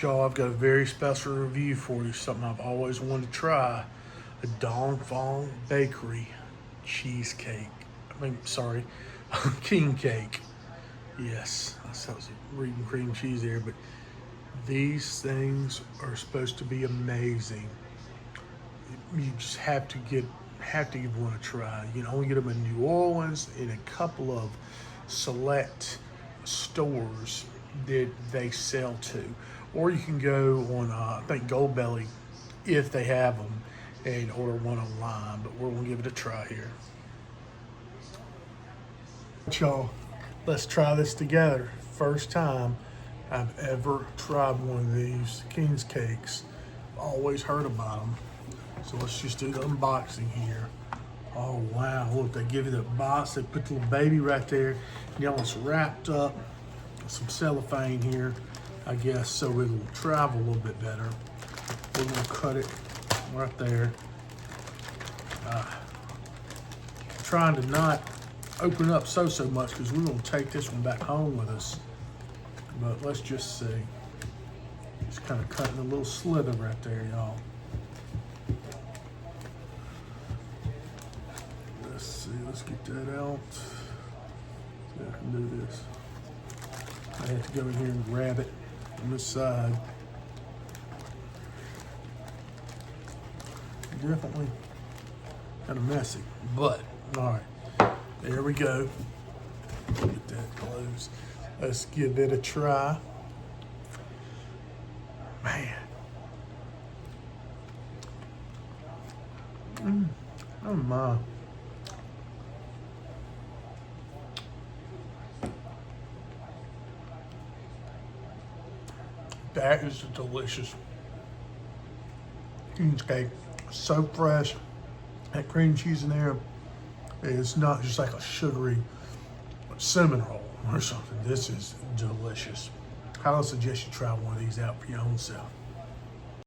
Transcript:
Y'all, I've got a very special review for you, something I've always wanted to try. A Dong Phuong Bakery cheesecake. King cake. Yes, I saw some reading cream cheese there, but these things are supposed to be amazing. You just have to give one a try. You can only get them in New Orleans in a couple of select stores that they sell to, or you can go on I think Goldbelly if they have them and order one online. But we're gonna give it a try here. Y'all, let's try this together. First time I've ever tried one of these King's cakes. Always heard about them. So let's just do the unboxing here. Oh wow, look, they give you the box, they put the little baby right there. You know, it's wrapped up, some cellophane here, I guess, so it'll travel a little bit better. We're gonna cut it right there. Trying to not open up so much because we're gonna take this one back home with us. But let's just see. Just kind of cutting a little slither right there, y'all. Let's see, let's get that out. See if I can do this. I have to go in here and grab it on this side. Definitely kind of messy, but all right, there we go. Get that closed. Let's give it a try. Man. Oh my. That is delicious. King's cake, so fresh. That cream cheese in there is not just like a sugary cinnamon roll or something. This is delicious. Highly suggest you try one of these out for your own self.